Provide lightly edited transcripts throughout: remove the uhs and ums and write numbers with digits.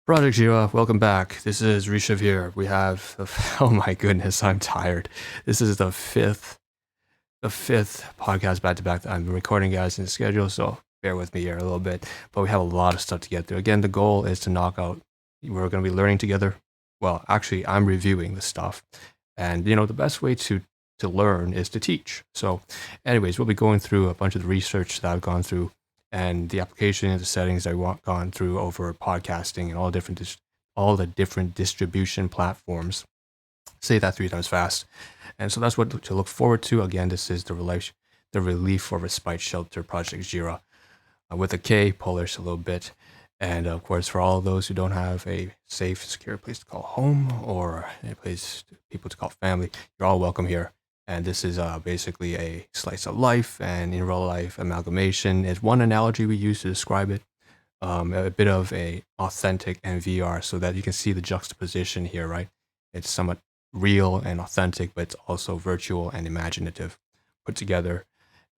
Project Jira, welcome back. This is Rishav here. We have, oh my goodness, I'm tired. This is the fifth podcast back to back that I'm recording, guys, in the schedule. So bear with me here a little bit. But we have a lot of stuff to get through. Again, the goal is to knock out. We're going to be learning together. Well, actually, I'm reviewing the stuff, and the best way to learn is to teach. So, anyways, we'll be going through a bunch of the research that I've gone through and the application and the settings I've gone through over podcasting and all the different distribution platforms. Say that 3 times fast. And so that's what to look forward to. Again, this is the Relief for Respite Shelter Project Jira with a K, Polish a little bit. And of course, for all those who don't have a safe, secure place to call home or a place people to call family, you're all welcome here. And this is basically a slice of life and in real life amalgamation is one analogy we use to describe it. A bit of a authentic and VR so that you can see the juxtaposition here, right? It's somewhat real and authentic, but it's also virtual and imaginative put together.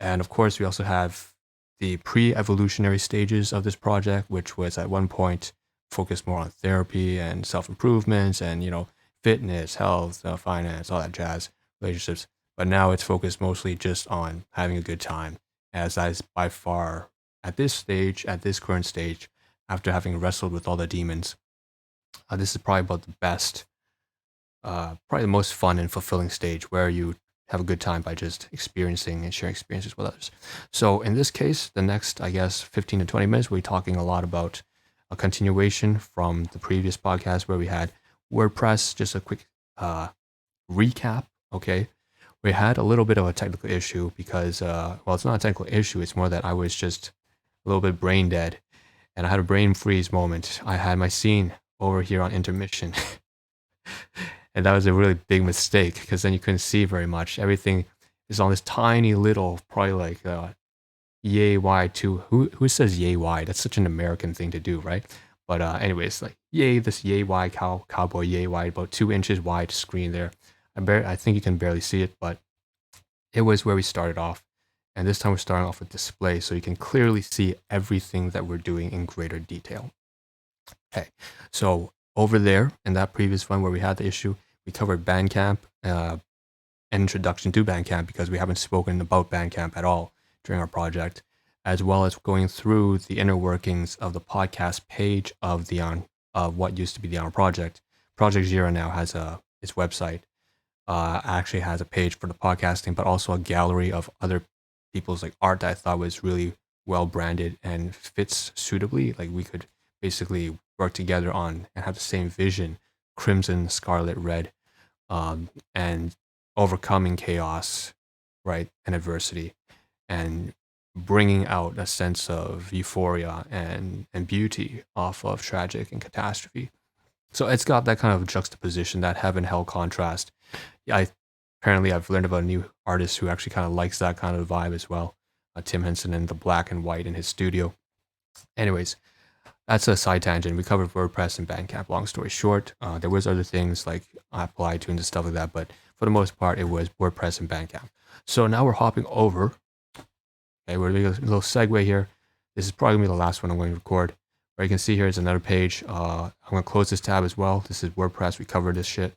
And of course, we also have the pre-evolutionary stages of this project, which was at one point focused more on therapy and self-improvements and, fitness, health, finance, all that jazz, relationships. But now it's focused mostly just on having a good time, as that is by far, at this current stage, after having wrestled with all the demons, this is probably about the best, probably the most fun and fulfilling stage where you have a good time by just experiencing and sharing experiences with others. So in this case, the next, 15 to 20 minutes, we'll be talking a lot about a continuation from the previous podcast where we had WordPress, just a quick recap, okay? We had a little bit of a technical issue because, it's not a technical issue. It's more that I was just a little bit brain dead and I had a brain freeze moment. I had my scene over here on intermission. And that was a really big mistake because then you couldn't see very much. Everything is on this tiny little, probably like yay wide too. Who says yay wide? That's such an American thing to do, right? But anyways, like this yay wide cowboy yay wide, about 2 inches wide screen there. I think you can barely see it, but it was where we started off. And this time we're starting off with display, so you can clearly see everything that we're doing in greater detail. Okay, so over there in that previous one where we had the issue, we covered Bandcamp, an introduction to Bandcamp because we haven't spoken about Bandcamp at all during our project, as well as going through the inner workings of the podcast page of what used to be the Honor Project. Project Jira now has its website. Actually has a page for the podcasting, but also a gallery of other people's like art that I thought was really well branded and fits suitably. Like we could basically work together on and have the same vision, crimson, scarlet, red, and overcoming chaos, right, and adversity, and bringing out a sense of euphoria and beauty off of tragic and catastrophe. So it's got that kind of juxtaposition, that heaven hell contrast. Apparently I've learned about a new artist who actually kind of likes that kind of vibe as well. Tim Henson and the black and white in his studio. Anyways, that's a side tangent. We covered WordPress and Bandcamp. Long story short, there was other things like Apple iTunes and stuff like that, but for the most part, it was WordPress and Bandcamp. So now we're hopping over. Okay, we're doing a little segue here. This is probably gonna be the last one I'm going to record. Where you can see here is another page. I'm gonna close this tab as well. This is WordPress. We covered this shit.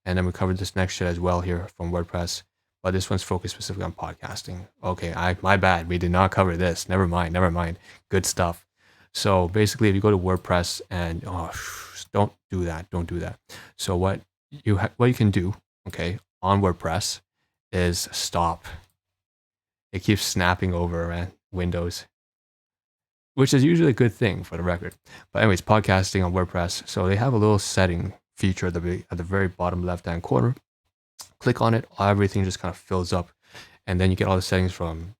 And then we covered this next shit as well here from WordPress. But this one's focused specifically on podcasting. Okay, my bad. We did not cover this. Never mind. Good stuff. So basically, if you go to WordPress and don't do that. So what you can do, okay, on WordPress is stop. It keeps snapping over Windows, which is usually a good thing for the record. But anyways, podcasting on WordPress. So they have a little setting feature at the very bottom left-hand corner. Click on it, everything just kind of fills up, and then you get all the settings from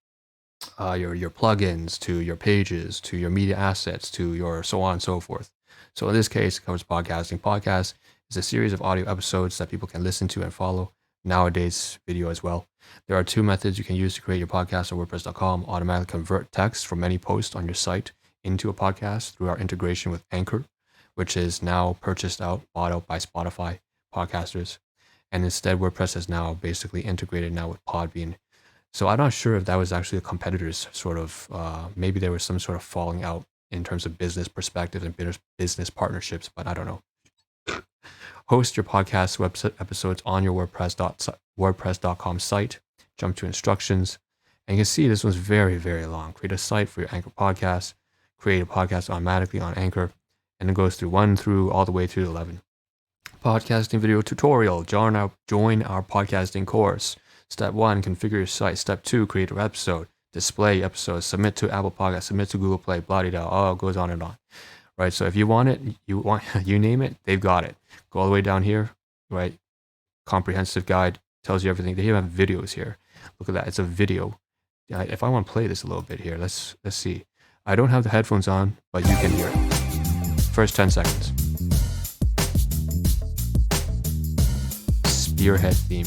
your plugins to your pages to your media assets to your so on and so forth. So in this case, it covers podcasting. Podcast is a series of audio episodes that people can listen to and follow. Nowadays, video as well. There are 2 methods you can use to create your podcast on WordPress.com. Automatically convert text from any post on your site into a podcast through our integration with Anchor, which is now bought out by Spotify podcasters. And instead, WordPress is now basically integrated now with Podbean. So I'm not sure if that was actually a competitor's sort of, maybe there was some sort of falling out in terms of business perspective and business partnerships, but I don't know. Host your podcast website episodes on your WordPress.com site. Jump to instructions. And you can see this one's very, very long. Create a site for your Anchor podcast. Create a podcast automatically on Anchor. And it goes through 1 through all the way through 11. Podcasting video tutorial. Join our podcasting course. Step 1, configure your site. Step 2, create an episode. Display episodes. Submit to Apple Podcasts. Submit to Google Play. Blah, blah, blah. It goes on and on. Right? So if you want it, you name it, they've got it. Go all the way down here, right? Comprehensive guide tells you everything. They even have videos here. Look at that. It's a video. If I want to play this a little bit here, let's see. I don't have the headphones on, but you can hear it. First 10 seconds. Spearhead theme.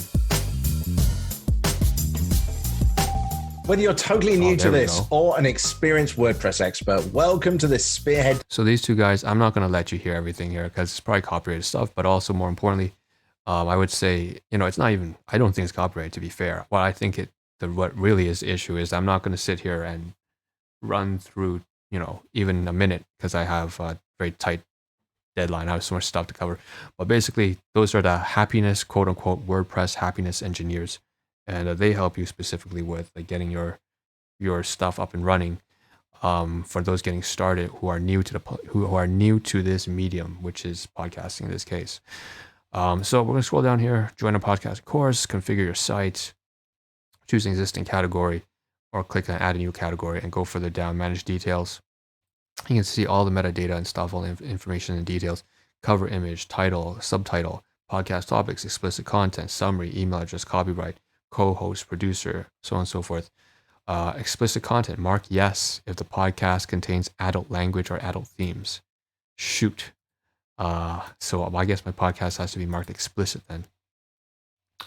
Whether you're totally new to this or an experienced WordPress expert, welcome to this Spearhead. So these two guys, I'm not going to let you hear everything here because it's probably copyrighted stuff, but also more importantly, I would say, it's not even, I don't think it's copyrighted, to be fair. What I think what really is the issue is I'm not going to sit here and run through, even a minute because I have a very tight deadline. I have so much stuff to cover. But basically, those are the happiness, quote unquote, WordPress happiness engineers. And they help you specifically with getting your stuff up and running. For those getting started who are new to this medium, which is podcasting in this case. So we're going to scroll down here, join a podcast course, configure your site, choose an existing category, or click on add a new category and go further down, manage details. You can see all the metadata and stuff, all the information and details, cover image, title, subtitle, podcast topics, explicit content, summary, email address, copyright, co-host, producer, so on and so forth. Explicit content, mark yes if the podcast contains adult language or adult themes. Shoot. So I guess my podcast has to be marked explicit then.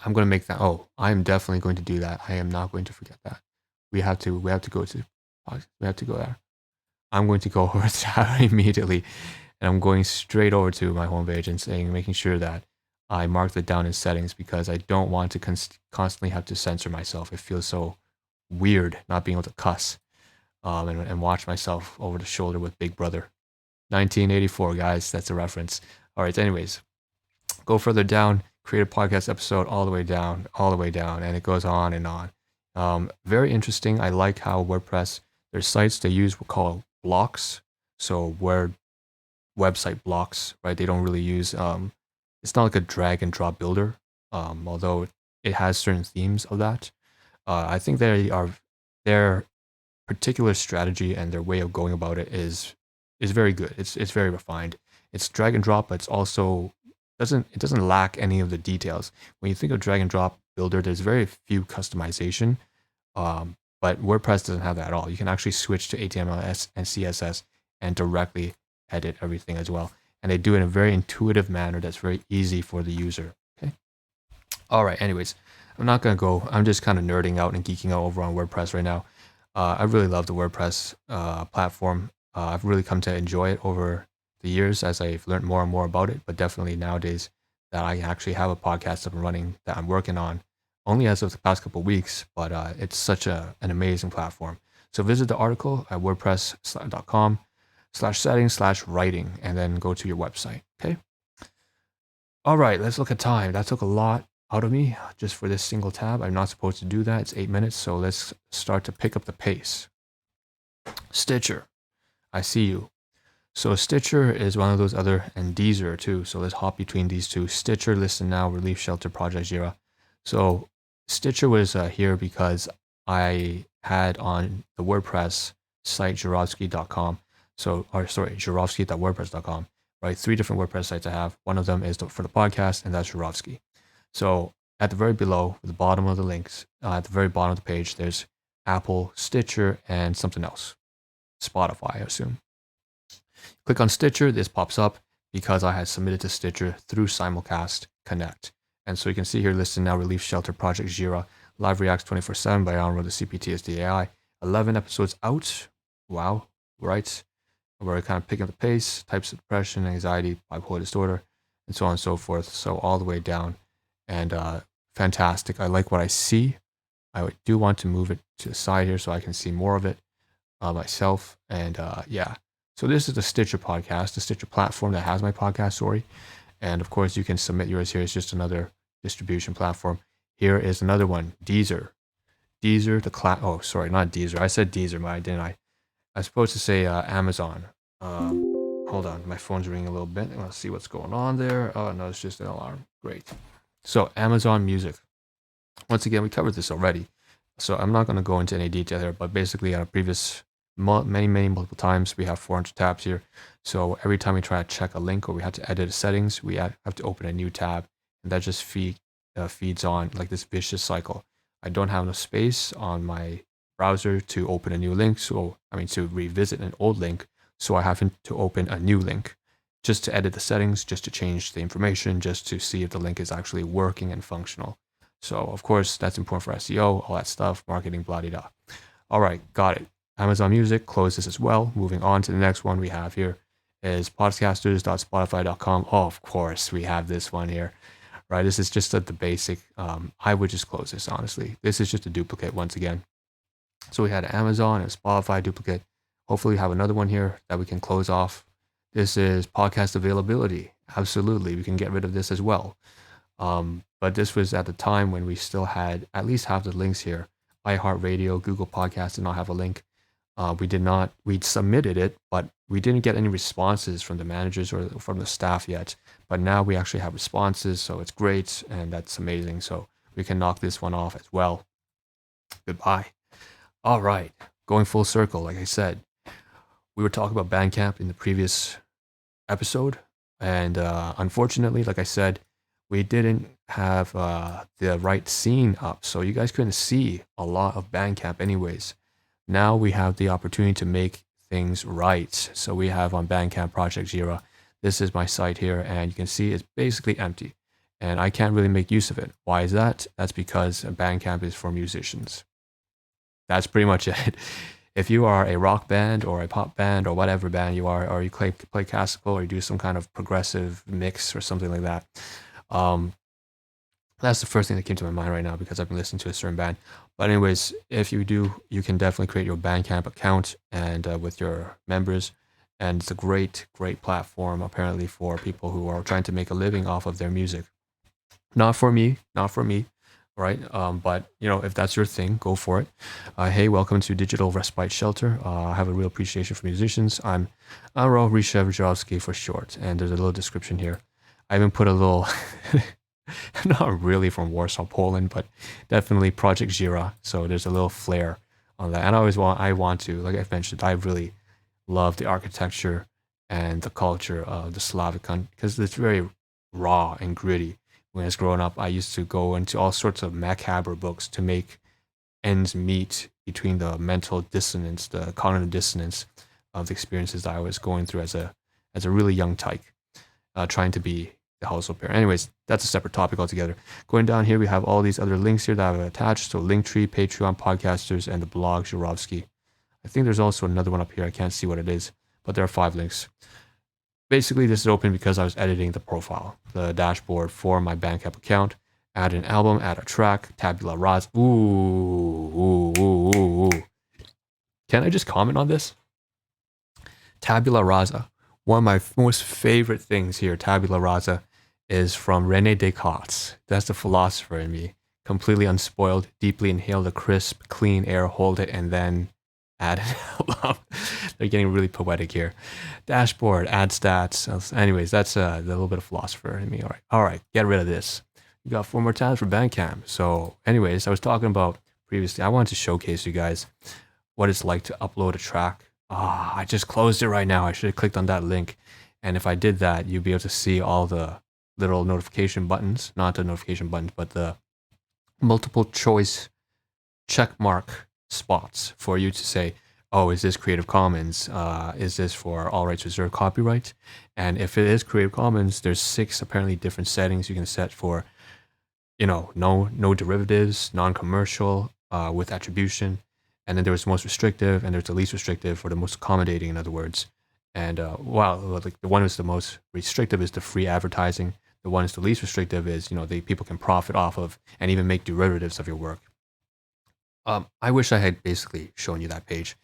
I'm going to make that. Oh, I am definitely going to do that. I am not going to forget that. We have to go there. I'm going to go over to that immediately. And I'm going straight over to my homepage and making sure that I marked it down in settings because I don't want to constantly have to censor myself. It feels so weird not being able to cuss and watch myself over the shoulder with Big Brother. 1984, guys, that's a reference. All right, anyways, go further down, create a podcast episode all the way down, and it goes on and on. Very interesting. I like how WordPress, their sites they use what call blocks. So website blocks, right? They don't really use it's not like a drag and drop builder, although it has certain themes of that. I think their particular strategy and their way of going about it is very good. It's very refined. It's drag and drop, but it's also doesn't lack any of the details. When you think of drag and drop builder, there's very few customization, but WordPress doesn't have that at all. You can actually switch to HTML and CSS and directly edit everything as well. And they do it in a very intuitive manner that's very easy for the user. Okay. All right. Anyways, I'm not going to go. I'm just kind of nerding out and geeking out over on WordPress right now. I really love the WordPress platform. I've really come to enjoy it over the years as I've learned more and more about it. But definitely nowadays that I actually have a podcast up and running that I'm working on only as of the past couple of weeks. But it's such an amazing platform. So visit the article at wordpress.com/settings/writing and then go to your website. Okay. All right, let's look at time. That took a lot out of me just for this single tab. I'm not supposed to do that. It's 8 minutes. So let's start to pick up the pace. Stitcher. I see you. So Stitcher is one of those other, and Deezer too. So let's hop between these two. Stitcher, Listen Now, Relief Shelter, Project Jira. So Stitcher was here because I had on the WordPress site, Jurovsky.com. Jurovsky.wordpress.com, right? 3 different WordPress sites I have. One of them is for the podcast, and that's Jurovsky. So at the very below, at the bottom of the links, at the very bottom of the page, there's Apple, Stitcher, and something else. Spotify, I assume. Click on Stitcher, this pops up because I had submitted to Stitcher through Simulcast Connect. And so you can see here, Listen Now, Relief Shelter, Project Jira, Live Reacts 24/7 by Alan Rowe, the CPTSD AI. 11 episodes out. Wow, right? We're kind of picking up the pace, types of depression, anxiety, bipolar disorder, and so on and so forth. So all the way down. And fantastic. I like what I see. I do want to move it to the side here so I can see more of it myself. And yeah, So this is the Stitcher podcast, the Stitcher platform that has my podcast, sorry. And of course, you can submit yours here. It's just another distribution platform. Here is another one, Deezer. Deezer, oh, sorry, not Deezer. I said Deezer, didn't I? I was supposed to say Amazon. Hold on, my phone's ringing a little bit. Let's see what's going on there. Oh, no, it's just an alarm. Great. So Amazon Music. Once again, we covered this already. So I'm not going to go into any detail here, but basically on a previous multiple times, we have 400 tabs here. So every time we try to check a link or we have to edit settings, we have to open a new tab, and that just feeds on like this vicious cycle. I don't have enough space on my browser to open a new link, to revisit an old link, so I have to open a new link just to edit the settings, just to change the information, just to see if the link is actually working and functional. So of course that's important for SEO, all that stuff, marketing, blah de da. All right, got it. Amazon Music, close this as well. Moving on to the next one we have here is podcasters.spotify.com. Oh, of course we have this one here, right? This is just the basic. I would just close this, honestly. This is just a duplicate once again. So we had Amazon and Spotify duplicate. Hopefully we have another one here that we can close off. This is podcast availability. Absolutely, we can get rid of this as well. But this was at the time when we still had at least half the links here. iHeartRadio, Google Podcasts did not have a link. We submitted it, but we didn't get any responses from the managers or from the staff yet. But now we actually have responses, so it's great, and that's amazing. So we can knock this one off as well. Goodbye. All right, going full circle, like I said, we were talking about Bandcamp in the previous episode, and unfortunately, like I said, we didn't have the right scene up, so you guys couldn't see a lot of Bandcamp anyways. Now we have the opportunity to make things right. So we have on Bandcamp Project Jira, this is my site here, and you can see it's basically empty, and I can't really make use of it. Why is that? That's because Bandcamp is for musicians. That's pretty much it. If you are a rock band or a pop band or whatever band you are, or you play classical or you do some kind of progressive mix or something like that, that's the first thing that came to my mind right now because I've been listening to a certain band. But anyways, if you do, you can definitely create your Bandcamp account and with your members. And it's a great platform apparently for people who are trying to make a living off of their music. Not for me, right? But if that's your thing, go for it. Hey, welcome to Digital Respite Shelter. I have a real appreciation for musicians. I'm Aro Rishev for short, and there's a little description here. I even put a little, not really from Warsaw, Poland, but definitely Project Jira. So there's a little flair on that. And I want to, like I've mentioned, I really love the architecture and the culture of the Slavic country because it's very raw and gritty. When I was growing up, I used to go into all sorts of macabre books to make ends meet between the mental dissonance, the cognitive dissonance of the experiences that I was going through as a really young tyke, trying to be the household parent. Anyways, that's a separate topic altogether. Going down here, we have all these other links here that I've attached. So Linktree, Patreon, Podcasters, and the blog, Jurovsky. I think there's also another one up here. I can't see what it is, but there are 5 links. Basically, this is open because I was editing the profile, the dashboard for my Bandcamp account. Add an album, add a track, tabula rasa. Ooh. Can I just comment on this? Tabula rasa. One of my most favorite things here, tabula rasa, is from René Descartes. That's the philosopher in me. Completely unspoiled, deeply inhale the crisp, clean air, hold it, and then add it out loud. They're getting really poetic here. Dashboard, add stats. Anyways, that's a little bit of philosopher in me. All right, get rid of this. You got 4 more tabs for Bandcamp. So anyways, I was talking about previously, I wanted to showcase you guys what it's like to upload a track. I just closed it right now. I should have clicked on that link. And if I did that, you'd be able to see all the little notification buttons, not the notification buttons, but the multiple choice check mark spots for you to say, oh, is this Creative Commons? Is this for all rights reserved copyright? And if it is Creative Commons, there's 6 apparently different settings you can set for, no derivatives, non-commercial, with attribution. And then there was the most restrictive, and there's the least restrictive for the most accommodating, in other words. And the one is the most restrictive is the free advertising. The one is the least restrictive is, people can profit off of and even make derivatives of your work. I wish I had basically shown you that page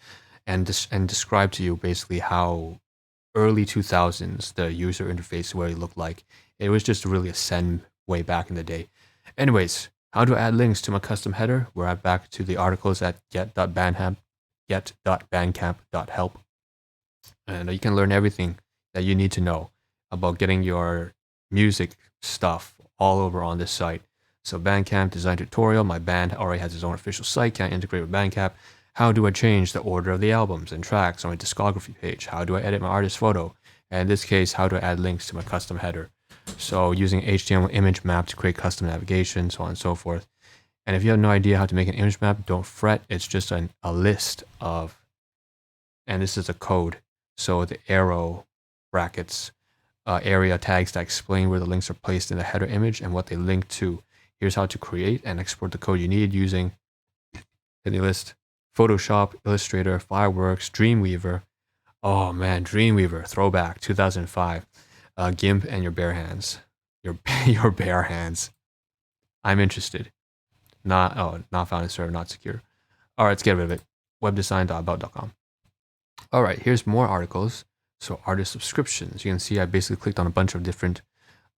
and described to you basically how early 2000s, the user interface, what it looked like. It was just really a send way back in the day. Anyways, how do I add links to my custom header? We're back to the articles at get.bandcamp.help. And you can learn everything that you need to know about getting your music stuff all over on this site. So Bandcamp design tutorial, my band already has its own official site, can't integrate with Bandcamp. How do I change the order of the albums and tracks on my discography page? How do I edit my artist photo? And in this case, how do I add links to my custom header? So using HTML image map to create custom navigation, so on and so forth. And if you have no idea how to make an image map, don't fret. It's just a list of, and this is a code. So the arrow brackets, area tags that explain where the links are placed in the header image and what they link to. Here's how to create and export the code you need using any list, Photoshop, Illustrator, Fireworks, Dreamweaver. Oh man, Dreamweaver, throwback, 2005. GIMP and your bare hands. Your bare hands. I'm interested. Not found in server, not secure. All right, let's get rid of it. Webdesign.about.com. All right, here's more articles. So artist subscriptions. You can see I basically clicked on a bunch of different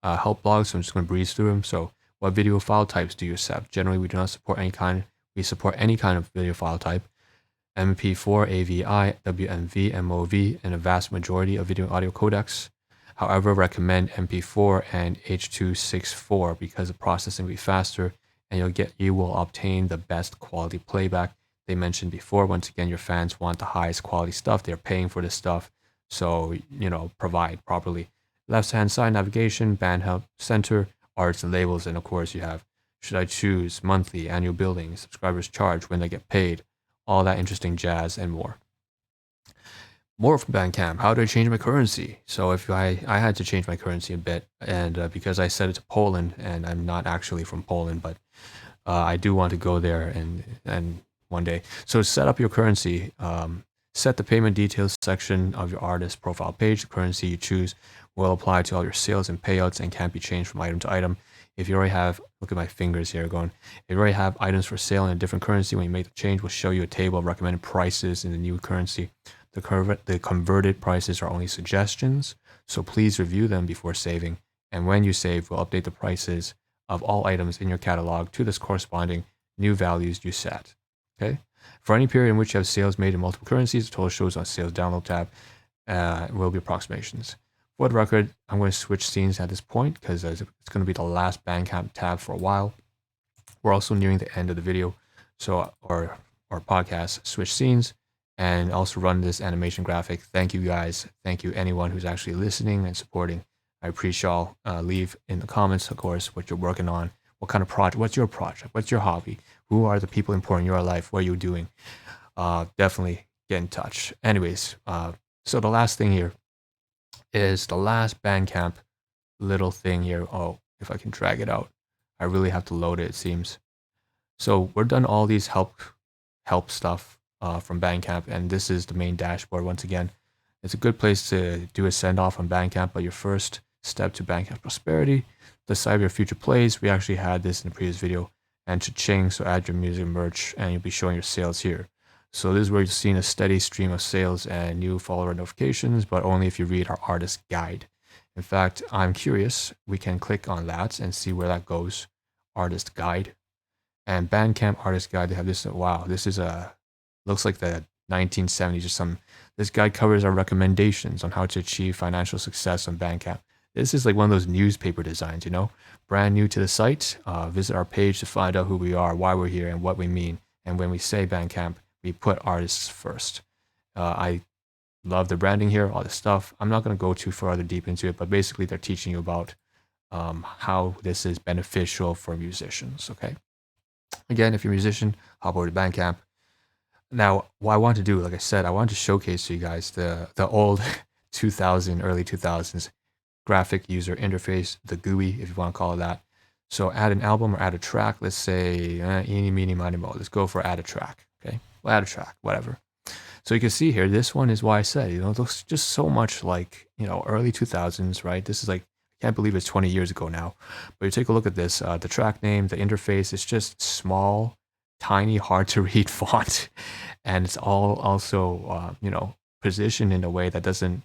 help blogs, so I'm just going to breeze through them. So what video file types do you accept? Generally, we do not support any kind. We support any kind of video file type. MP4, AVI, WMV, MOV, and a vast majority of video and audio codecs. However, recommend MP4 and H.264 because the processing will be faster and you will obtain the best quality playback. They mentioned before, once again, your fans want the highest quality stuff. They're paying for this stuff. So, provide properly. Left-hand side navigation, band help center, arts and labels. And of course you have, should I choose monthly, annual billing, subscribers charge, when they get paid, all that interesting jazz and more. More from Bandcamp. How do I change my currency? So if I had to change my currency a bit, and because I set it to Poland, and I'm not actually from Poland, but I do want to go there and one day. So set up your currency. Set the payment details section of your artist profile page. The currency you choose will apply to all your sales and payouts and can't be changed from item to item. If you already have, look at my fingers here going, if you already have items for sale in a different currency, when you make the change, we'll show you a table of recommended prices in the new currency. The converted prices are only suggestions, so please review them before saving. And when you save, we'll update the prices of all items in your catalog to this corresponding new values you set. Okay? For any period in which you have sales made in multiple currencies, the total shows on sales download tab will be approximations. For the record, I'm going to switch scenes at this point because it's going to be the last Bandcamp tab for a while. We're also nearing the end of the video, so our podcast, switch scenes, and also run this animation graphic. Thank you guys. Thank you anyone who's actually listening and supporting. I appreciate y'all. Leave in the comments, of course, what you're working on, what kind of project, what's your project, what's your hobby, who are the people important in your life, what are you doing. Definitely get in touch. Anyways, so the last thing here is the last Bandcamp little thing here. Oh, if I can drag it out. I really have to load it seems. So we're done all these help stuff from Bandcamp, and this is the main dashboard once again. It's a good place to do a send-off on Bandcamp, but your first step to Bandcamp prosperity, decide your future plays. We actually had this in the previous video. And cha-ching, so add your music merch, and you'll be showing your sales here. So this is where you're seeing a steady stream of sales and new follower notifications, but only if you read our artist guide. In fact, I'm curious, we can click on that and see where that goes. Artist guide. And Bandcamp artist guide, they have this, wow, this is looks like the 1970s or something. This guide covers our recommendations on how to achieve financial success on Bandcamp. This is like one of those newspaper designs, brand new to the site. Visit our page to find out who we are, why we're here, and what we mean. And when we say Bandcamp, we put artists first. I love the branding here, all this stuff. I'm not going to go too further deep into it, but basically they're teaching you about how this is beneficial for musicians, okay? Again, if you're a musician, hop over to Bandcamp. Now, what I want to do, like I said, I want to showcase to you guys the old 2000, early 2000s graphic user interface, the GUI, if you want to call it that. So add an album or add a track. Let's say, eeny, meeny, miny, mo. Let's go for add a track, okay? Well, add a track, whatever. So you can see here, this one is why I said, it looks just so much like, early 2000s, right? This is like, I can't believe it's 20 years ago now. But you take a look at this, the track name, the interface, it's just small, tiny, hard to read font. And it's all also, positioned in a way that doesn't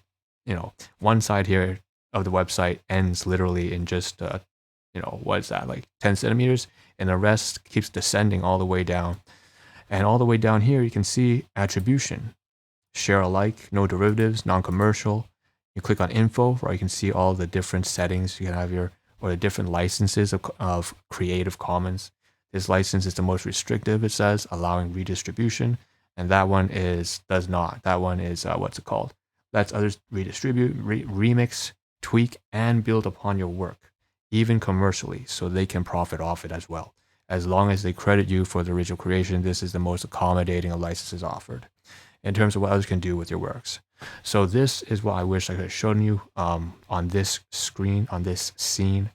one side here of the website ends literally in just, what is that, like 10 centimeters, and the rest keeps descending all the way down. And all the way down here, you can see attribution, share alike, no derivatives, non-commercial. You click on info, where you can see all the different settings. You can have or the different licenses of Creative Commons. This license is the most restrictive, it says, allowing redistribution. And that one does not. That one is, what's it called? Lets others redistribute, remix, tweak, and build upon your work, even commercially, so they can profit off it as well. As long as they credit you for the original creation, this is the most accommodating of licenses offered in terms of what others can do with your works. So this is what I wish I could have shown you on this screen, on this scene.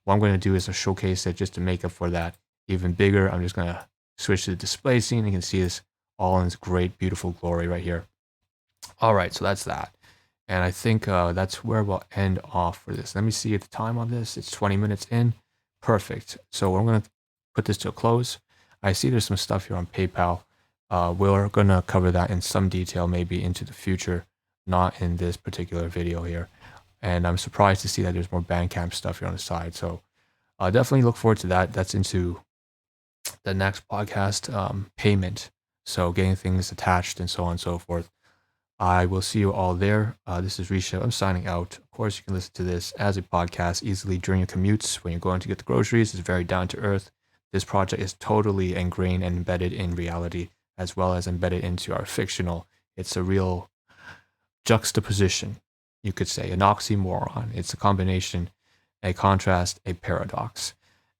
What I'm going to do is to showcase it just to make up for that even bigger. I'm just going to switch to the display scene. You can see this all in its great, beautiful glory right here. All right, so that's that. And I think that's where we'll end off for this. Let me see the time on this. It's 20 minutes in. Perfect. So we're going to put this to a close. I see there's some stuff here on PayPal. We're going to cover that in some detail, maybe into the future, not in this particular video here. And I'm surprised to see that there's more Bandcamp stuff here on the side. So definitely look forward to that. That's into the next podcast, payment. So getting things attached and so on and so forth. I will see you all there. This is Risha. I'm signing out. Of course, you can listen to this as a podcast easily during your commutes when you're going to get the groceries. It's very down to earth. This project is totally ingrained and embedded in reality, as well as embedded into our fictional. It's a real juxtaposition, you could say, an oxymoron. It's a combination, a contrast, a paradox.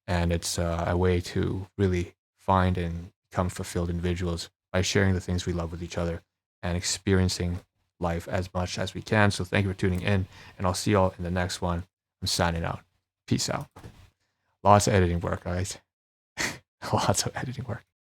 And it's a way to really find and become fulfilled individuals by sharing the things we love with each other and experiencing life as much as we can. So thank you for tuning in, and I'll see y'all in the next one. I'm signing out. Peace out. Lots of editing work, guys. Lots of editing work.